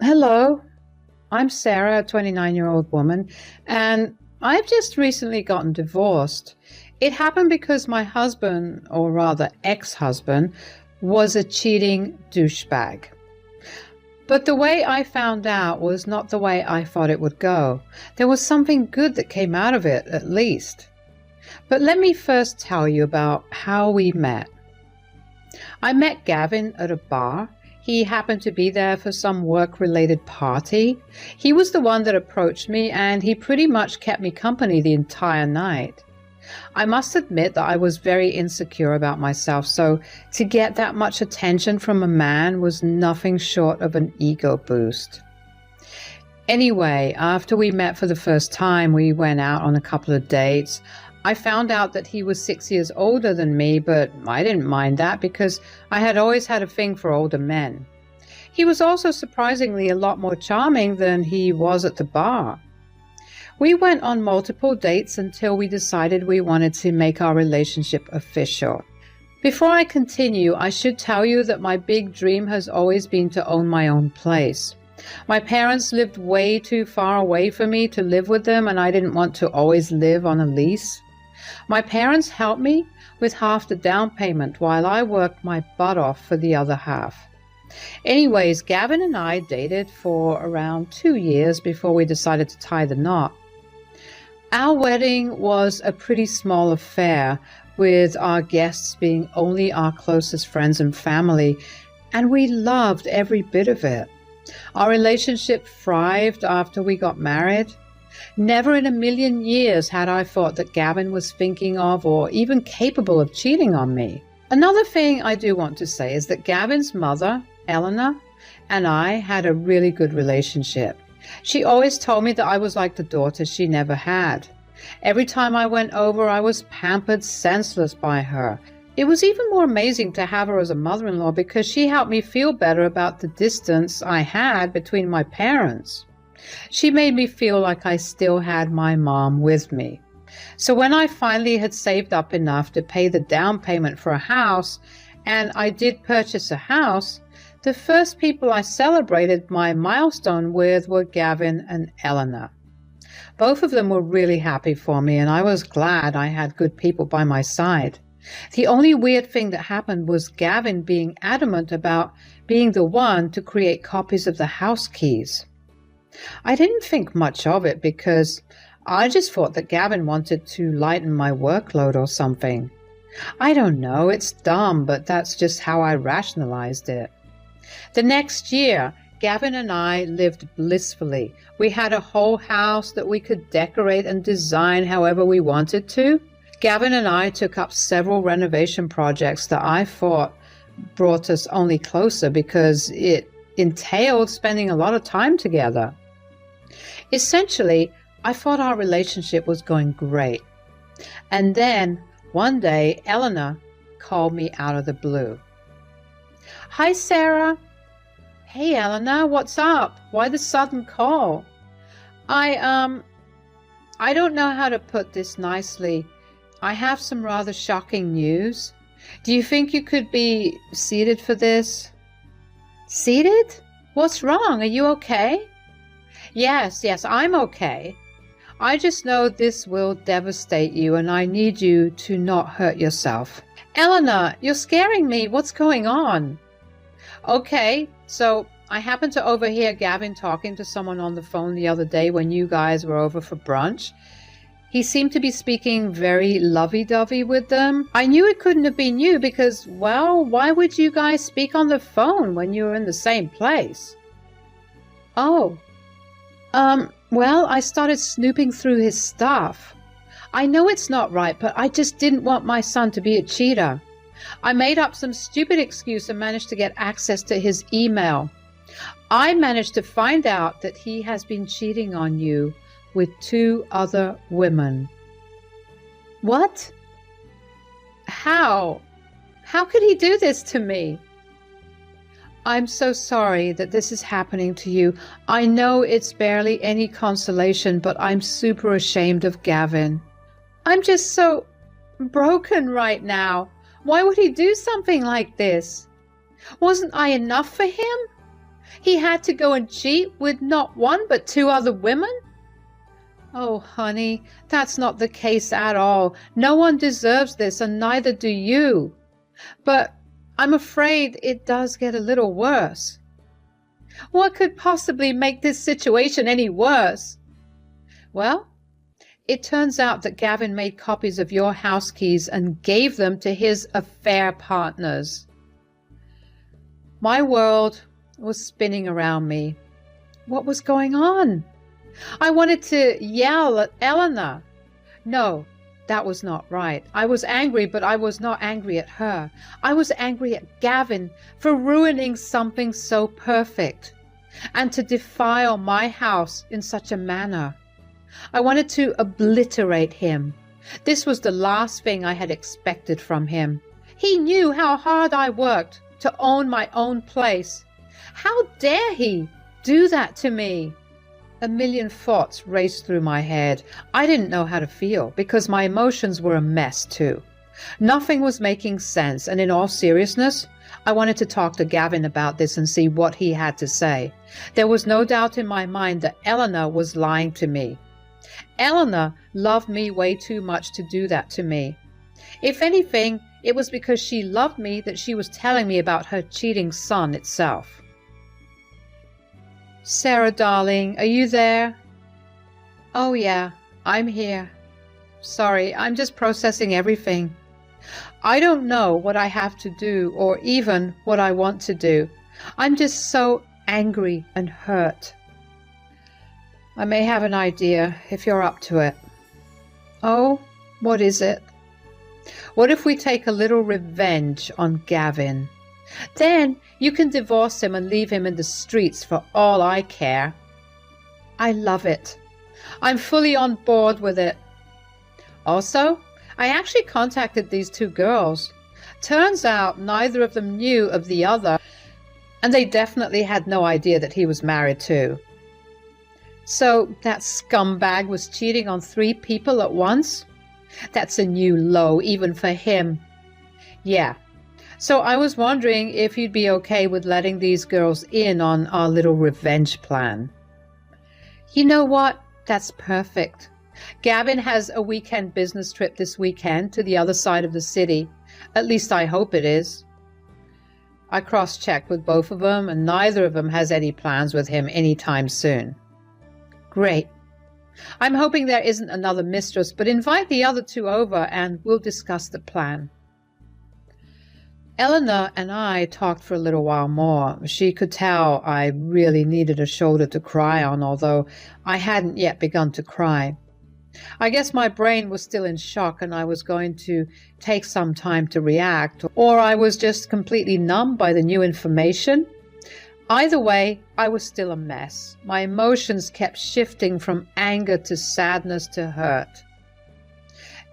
Hello, I'm Sarah, a 29-year-old woman, and I've just recently gotten divorced. It happened because my husband, or rather ex-husband, was a cheating douchebag. But the way I found out was not the way I thought it would go. There was something good that came out of it, at least. But let me first tell you about how we met. I met Gavin at a bar. He happened to be there for some work-related party. He was the one that approached me, and he pretty much kept me company the entire night. I must admit that I was very insecure about myself, so to get that much attention from a man was nothing short of an ego boost. Anyway, after we met for the first time, we went out on a couple of dates. I found out that he was 6 years older than me, but I didn't mind that because I had always had a thing for older men. He was also surprisingly a lot more charming than he was at the bar. We went on multiple dates until we decided we wanted to make our relationship official. Before I continue, I should tell you that my big dream has always been to own my own place. My parents lived way too far away for me to live with them, and I didn't want to always live on a lease. My parents helped me with half the down payment while I worked my butt off for the other half. Anyways, Gavin and I dated for around 2 years before we decided to tie the knot. Our wedding was a pretty small affair, with our guests being only our closest friends and family, and we loved every bit of it. Our relationship thrived after we got married. Never in a million years had I thought that Gavin was thinking of or even capable of cheating on me. Another thing I do want to say is that Gavin's mother, Eleanor, and I had a really good relationship. She always told me that I was like the daughter she never had. Every time I went over, I was pampered senseless by her. It was even more amazing to have her as a mother-in-law because she helped me feel better about the distance I had between my parents. She made me feel like I still had my mom with me. So when I finally had saved up enough to pay the down payment for a house, and I did purchase a house, the first people I celebrated my milestone with were Gavin and Eleanor. Both of them were really happy for me, and I was glad I had good people by my side. The only weird thing that happened was Gavin being adamant about being the one to create copies of the house keys. I didn't think much of it because I just thought that Gavin wanted to lighten my workload or something. I don't know, it's dumb, but that's just how I rationalized it. The next year, Gavin and I lived blissfully. We had a whole house that we could decorate and design however we wanted to. Gavin and I took up several renovation projects that I thought brought us only closer because it entailed spending a lot of time together. Essentially, I thought our relationship was going great. And then, one day, Eleanor called me out of the blue. "Hi, Sarah." "Hey, Eleanor, what's up? Why the sudden call?" I don't know how to put this nicely. I have some rather shocking news. Do you think you could be seated for this?" "Seated? What's wrong? Are you okay?" Yes, I'm okay. I just know this will devastate you, and I need you to not hurt yourself." "Eleanor, you're scaring me. What's going on?" "Okay, so I happened to overhear Gavin talking to someone on the phone the other day when you guys were over for brunch. He seemed to be speaking very lovey-dovey with them. I knew it couldn't have been you because, well, why would you guys speak on the phone when you were in the same place?" "Oh, well, I started snooping through his stuff. I know it's not right, but I just didn't want my son to be a cheater. I made up some stupid excuse and managed to get access to his email. I managed to find out that he has been cheating on you with 2 other women." "What? How? How could he do this to me?" "I'm so sorry that this is happening to you. I know it's barely any consolation, but I'm super ashamed of Gavin. I'm just so broken right now. Why would he do something like this? Wasn't I enough for him? He had to go and cheat with not one but two other women? Oh, honey, that's not the case at all. No one deserves this, and neither do you. But I'm afraid it does get a little worse. What could possibly make this situation any worse? Well, it turns out that Gavin made copies of your house keys and gave them to his affair partners. My world was spinning around me. What was going on? I wanted to yell at Eleanor. No, that was not right. I was angry, but I was not angry at her. I was angry at Gavin for ruining something so perfect and to defile my house in such a manner. I wanted to obliterate him. This was the last thing I had expected from him. He knew how hard I worked to own my own place. How dare he do that to me? A million thoughts raced through my head. I didn't know how to feel because my emotions were a mess too. Nothing was making sense, and in all seriousness, I wanted to talk to Gavin about this and see what he had to say. There was no doubt in my mind that Eleanor was lying to me. Eleanor loved me way too much to do that to me. If anything, it was because she loved me that she was telling me about her cheating son itself. Sarah, darling, are you there? Oh, yeah, I'm here. Sorry, I'm just processing everything. I don't know what I have to do or even what I want to do. I'm just so angry and hurt. I may have an idea if you're up to it. Oh, what is it? What if we take a little revenge on Gavin? Then you can divorce him and leave him in the streets for all I care. I love it. I'm fully on board with it. Also, I actually contacted these two girls. Turns out neither of them knew of the other, and they definitely had no idea that he was married too. So that scumbag was cheating on 3 people at once? That's a new low, even for him. Yeah. So I was wondering if you'd be okay with letting these girls in on our little revenge plan. You know what? That's perfect. Gavin has a weekend business trip this weekend to the other side of the city. At least I hope it is. I cross-checked with both of them, and neither of them has any plans with him anytime soon. Great. I'm hoping there isn't another mistress, but invite the other 2 over and we'll discuss the plan. Eleanor and I talked for a little while more. She could tell I really needed a shoulder to cry on, although I hadn't yet begun to cry. I guess my brain was still in shock and I was going to take some time to react, or I was just completely numb by the new information. Either way, I was still a mess. My emotions kept shifting from anger to sadness to hurt.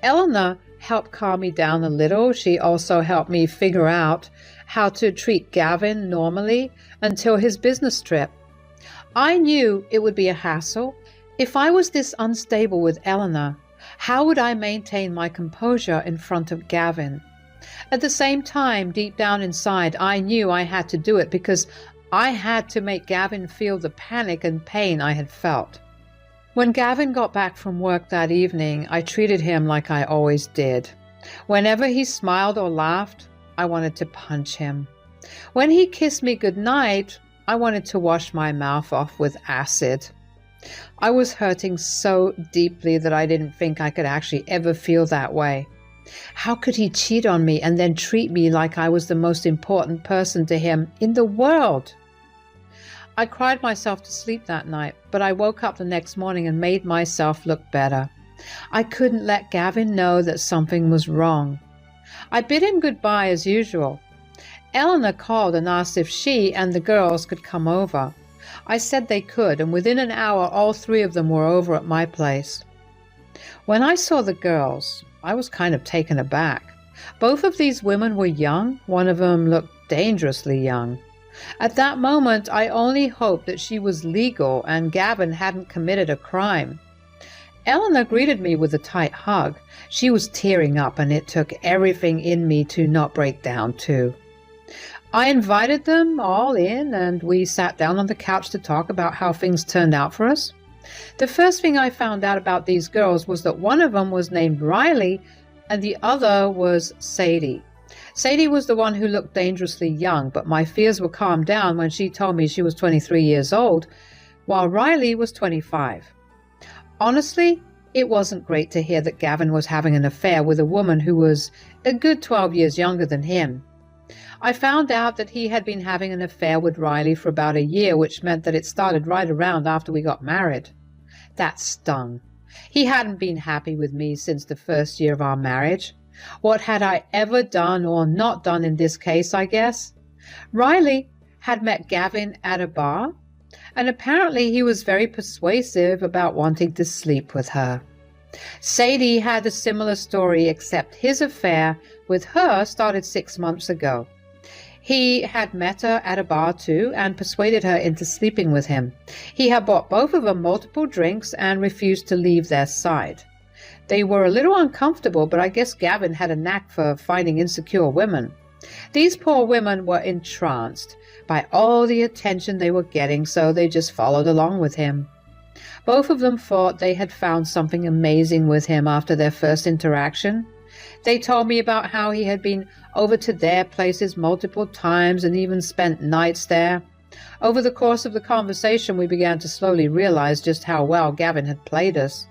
Eleanor helped calm me down a little. She also helped me figure out how to treat Gavin normally until his business trip. I knew it would be a hassle. If I was this unstable with Eleanor, how would I maintain my composure in front of Gavin? At the same time, deep down inside, I knew I had to do it because I had to make Gavin feel the panic and pain I had felt. When Gavin got back from work that evening, I treated him like I always did. Whenever he smiled or laughed, I wanted to punch him. When he kissed me goodnight, I wanted to wash my mouth off with acid. I was hurting so deeply that I didn't think I could actually ever feel that way. How could he cheat on me and then treat me like I was the most important person to him in the world? I cried myself to sleep that night, but I woke up the next morning and made myself look better. I couldn't let Gavin know that something was wrong. I bid him goodbye as usual. Eleanor called and asked if she and the girls could come over. I said they could, and within an hour all 3 of them were over at my place. When I saw the girls, I was kind of taken aback. Both of these women were young. One of them looked dangerously young. At that moment, I only hoped that she was legal and Gavin hadn't committed a crime. Eleanor greeted me with a tight hug. She was tearing up, and it took everything in me to not break down too. I invited them all in and we sat down on the couch to talk about how things turned out for us. The first thing I found out about these girls was that one of them was named Riley and the other was Sadie. Sadie was the one who looked dangerously young, but my fears were calmed down when she told me she was 23 years old, while Riley was 25. Honestly, it wasn't great to hear that Gavin was having an affair with a woman who was a good 12 years younger than him. I found out that he had been having an affair with Riley for about a year, which meant that it started right around after we got married. That stung. He hadn't been happy with me since the first year of our marriage. What had I ever done or not done in this case, I guess? Riley had met Gavin at a bar, and apparently he was very persuasive about wanting to sleep with her. Sadie had a similar story, except his affair with her started 6 months ago. He had met her at a bar too and persuaded her into sleeping with him. He had bought both of them multiple drinks and refused to leave their side. They were a little uncomfortable, but I guess Gavin had a knack for finding insecure women. These poor women were entranced by all the attention they were getting, so they just followed along with him. Both of them thought they had found something amazing with him after their first interaction. They told me about how he had been over to their places multiple times and even spent nights there. Over the course of the conversation, we began to slowly realize just how well Gavin had played us.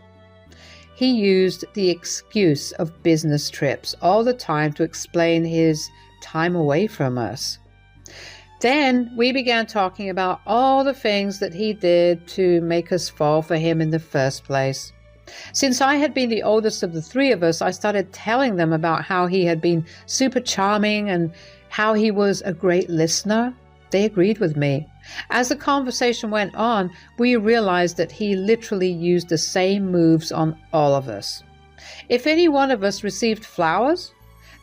He used the excuse of business trips all the time to explain his time away from us. Then we began talking about all the things that he did to make us fall for him in the first place. Since I had been the oldest of the three of us, I started telling them about how he had been super charming and how he was a great listener. They agreed with me. As the conversation went on, we realized that he literally used the same moves on all of us. If any one of us received flowers,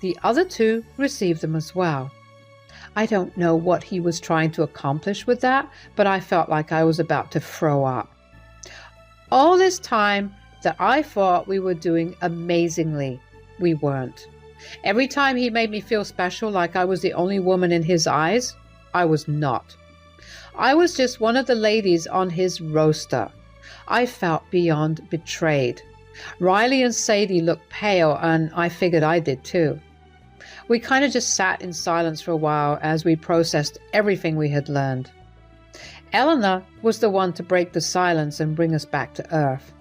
the other two received them as well. I don't know what he was trying to accomplish with that, but I felt like I was about to throw up. All this time that I thought we were doing amazingly, we weren't. Every time he made me feel special, like I was the only woman in his eyes, I was not. I was just one of the ladies on his roster. I felt beyond betrayed. Riley and Sadie looked pale, and I figured I did too. We kind of just sat in silence for a while as we processed everything we had learned. Eleanor was the one to break the silence and bring us back to earth.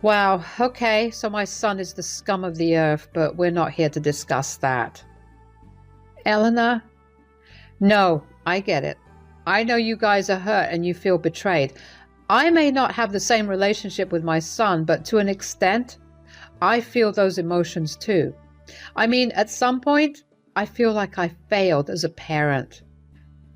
Wow, okay, so my son is the scum of the earth, but we're not here to discuss that. Eleanor? No, I get it. I know you guys are hurt and you feel betrayed. I may not have the same relationship with my son, but to an extent, I feel those emotions too. I mean, at some point, I feel like I failed as a parent.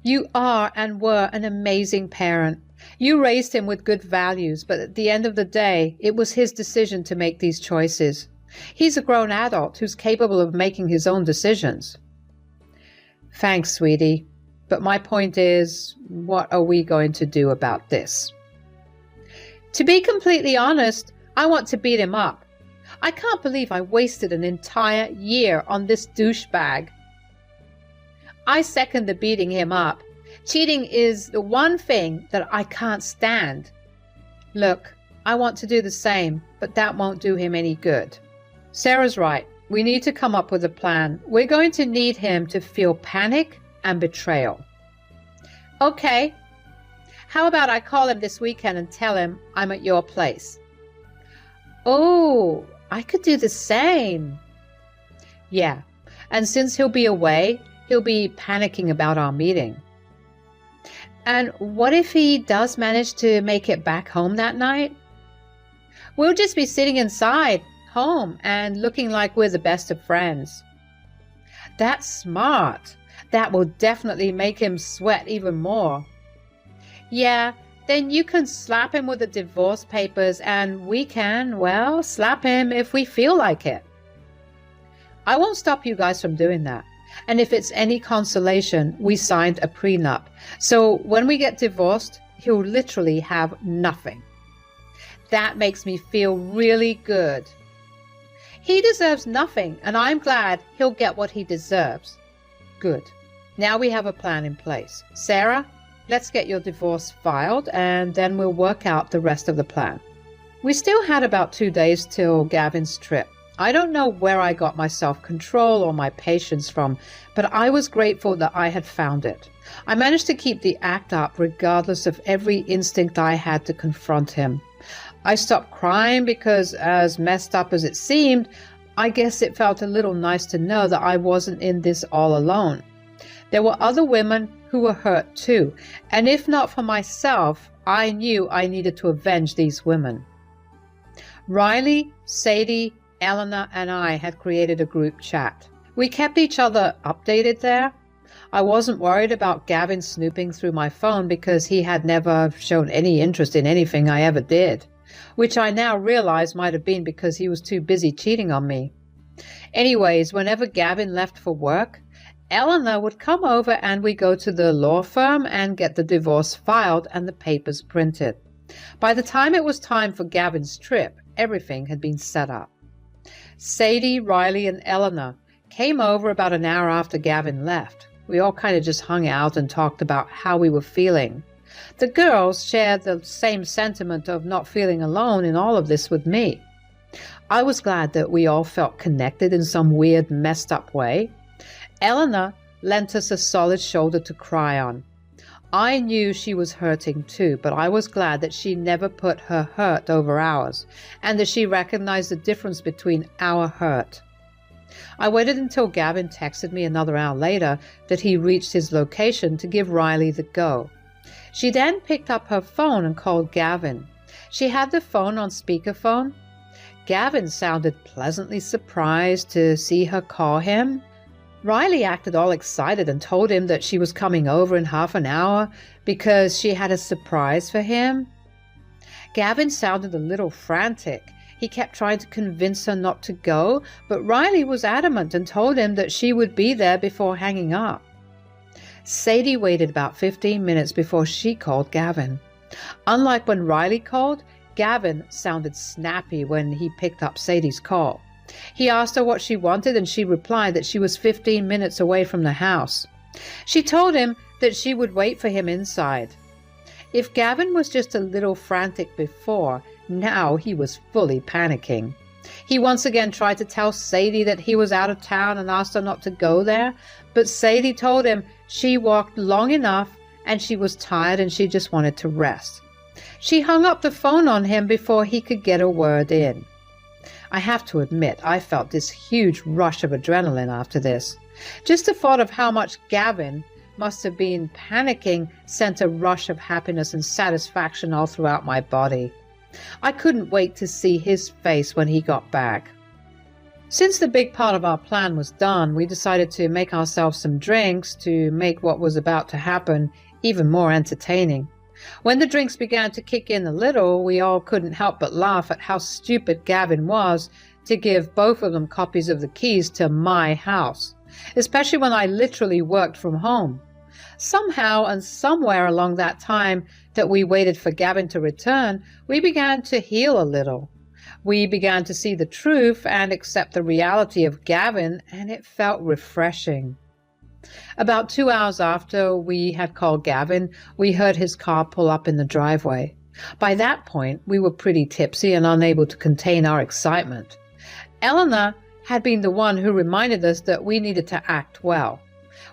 You are and were an amazing parent. You raised him with good values, but at the end of the day, it was his decision to make these choices. He's a grown adult who's capable of making his own decisions. Thanks, sweetie. But my point is, what are we going to do about this? To be completely honest, I want to beat him up. I can't believe I wasted an entire year on this douchebag. I second the beating him up. Cheating is the one thing that I can't stand. Look, I want to do the same, but that won't do him any good. Sarah's right. We need to come up with a plan. We're going to need him to feel panic and betrayal. Okay. How about I call him this weekend and tell him I'm at your place? Oh, I could do the same. Yeah, and since he'll be away, he'll be panicking about our meeting. And what if he does manage to make it back home that night? We'll just be sitting inside, home, and looking like we're the best of friends. That's smart. That will definitely make him sweat even more. Yeah, then you can slap him with the divorce papers and we can, well, slap him if we feel like it. I won't stop you guys from doing that. And if it's any consolation, we signed a prenup. So when we get divorced, he'll literally have nothing. That makes me feel really good. He deserves nothing, and I'm glad he'll get what he deserves. Good. Now we have a plan in place. Sarah, let's get your divorce filed and then we'll work out the rest of the plan. We still had about 2 days till Gavin's trip. I don't know where I got my self-control or my patience from, but I was grateful that I had found it. I managed to keep the act up regardless of every instinct I had to confront him. I stopped crying because, as messed up as it seemed, I guess it felt a little nice to know that I wasn't in this all alone. There were other women who were hurt too, and if not for myself, I knew I needed to avenge these women. Riley, Sadie, Eleanor and I had created a group chat. We kept each other updated there. I wasn't worried about Gavin snooping through my phone because he had never shown any interest in anything I ever did, which I now realize might have been because he was too busy cheating on me. Anyways, whenever Gavin left for work, Eleanor would come over and we go to the law firm and get the divorce filed and the papers printed. By the time it was time for Gavin's trip, everything had been set up. Sadie, Riley, and Eleanor came over about an hour after Gavin left. We all kind of just hung out and talked about how we were feeling. The girls shared the same sentiment of not feeling alone in all of this with me. I was glad that we all felt connected in some weird, messed up way. Eleanor lent us a solid shoulder to cry on. I knew she was hurting too, but I was glad that she never put her hurt over ours, and that she recognized the difference between our hurt. I waited until Gavin texted me another hour later that he reached his location to give Riley the go. She then picked up her phone and called Gavin. She had the phone on speakerphone. Gavin sounded pleasantly surprised to see her call him. Riley acted all excited and told him that she was coming over in half an hour because she had a surprise for him. Gavin sounded a little frantic. He kept trying to convince her not to go, but Riley was adamant and told him that she would be there before hanging up. Sadie waited about 15 minutes before she called Gavin. Unlike when Riley called, Gavin sounded snappy when he picked up Sadie's call. He asked her what she wanted and she replied that she was 15 minutes away from the house. She told him that she would wait for him inside. If Gavin was just a little frantic before, now he was fully panicking. He once again tried to tell Sadie that he was out of town and asked her not to go there, but Sadie told him she walked long enough and she was tired and she just wanted to rest. She hung up the phone on him before he could get a word in. I have to admit, I felt this huge rush of adrenaline after this. Just the thought of how much Gavin must have been panicking sent a rush of happiness and satisfaction all throughout my body. I couldn't wait to see his face when he got back. Since the big part of our plan was done, we decided to make ourselves some drinks to make what was about to happen even more entertaining. When the drinks began to kick in a little, we all couldn't help but laugh at how stupid Gavin was to give both of them copies of the keys to my house, especially when I literally worked from home. Somehow and somewhere along that time that we waited for Gavin to return, we began to heal a little. We began to see the truth and accept the reality of Gavin, and it felt refreshing. About 2 hours after we had called Gavin, we heard his car pull up in the driveway. By that point, we were pretty tipsy and unable to contain our excitement. Eleanor had been the one who reminded us that we needed to act well.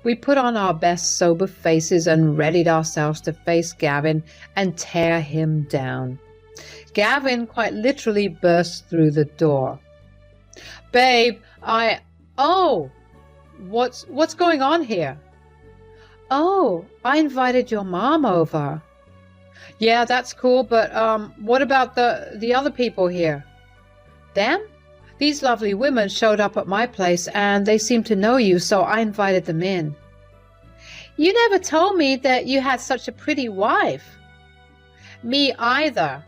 We put on our best sober faces and readied ourselves to face Gavin and tear him down. Gavin quite literally burst through the door. "Babe, Oh! What's going on here?" "Oh, I invited your mom over." "Yeah, that's cool, but what about the other people here?" "Them? These lovely women showed up at my place and they seem to know you, so I invited them in." "You never told me that you had such a pretty wife." "Me either."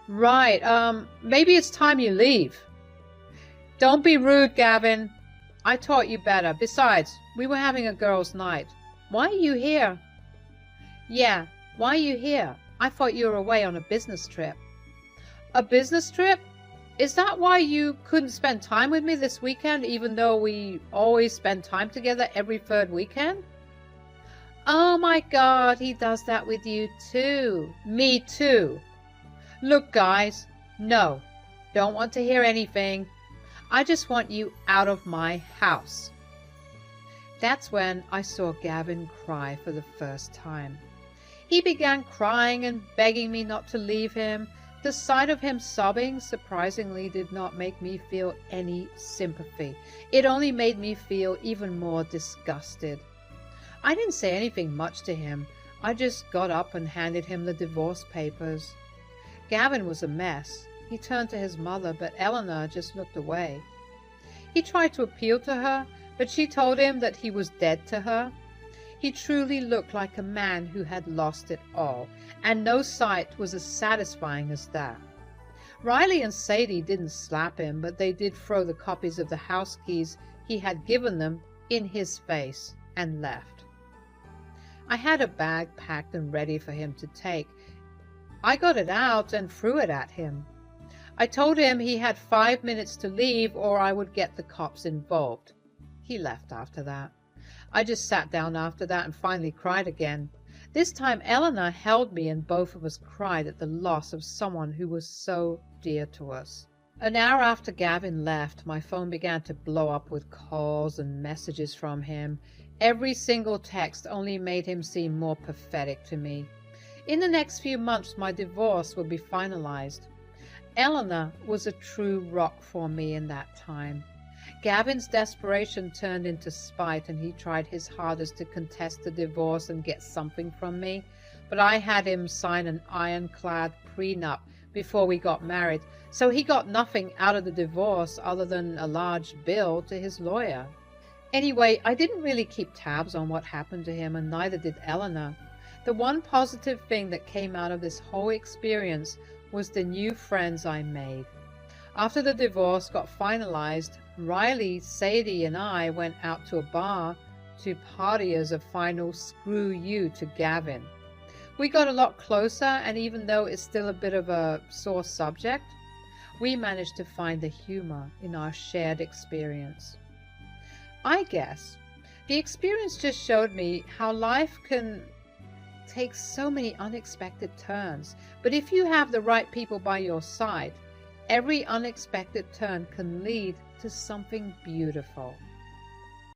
"Right, maybe it's time you leave." "Don't be rude, Gavin. I taught you better. Besides, we were having a girls' night. Why are you here?" "Yeah, why are you here? I thought you were away on a business trip." "A business trip? Is that why you couldn't spend time with me this weekend, even though we always spend time together every third weekend? Oh my God, he does that with you too. Me too. Look, guys, no, don't want to hear anything. I just want you out of my house. That's when I saw Gavin cry for the first time. He began crying and begging me not to leave him. The sight of him sobbing surprisingly did not make me feel any sympathy. It only made me feel even more disgusted. I didn't say anything much to him. I just got up and handed him the divorce papers. Gavin was a mess. He turned to his mother, but Eleanor just looked away. He tried to appeal to her, but she told him that he was dead to her. He truly looked like a man who had lost it all, and no sight was as satisfying as that. Riley and Sadie didn't slap him, but they did throw the copies of the house keys he had given them in his face and left. I had a bag packed and ready for him to take. I got it out and threw it at him. I told him he had 5 minutes to leave or I would get the cops involved. He left after that. I just sat down after that and finally cried again. This time Eleanor held me and both of us cried at the loss of someone who was so dear to us. An hour after Gavin left, my phone began to blow up with calls and messages from him. Every single text only made him seem more pathetic to me. In the next few months, my divorce would be finalized. Eleanor was a true rock for me in that time. Gavin's desperation turned into spite, and he tried his hardest to contest the divorce and get something from me. But I had him sign an ironclad prenup before we got married, so he got nothing out of the divorce other than a large bill to his lawyer. Anyway, I didn't really keep tabs on what happened to him, and neither did Eleanor. The one positive thing that came out of this whole experience was the new friends I made. After the divorce got finalized, Riley, Sadie, and I went out to a bar to party as a final screw you to Gavin. We got a lot closer, and even though it's still a bit of a sore subject, we managed to find the humor in our shared experience. I guess the experience just showed me how life can take so many unexpected turns, but if you have the right people by your side, every unexpected turn can lead to something beautiful.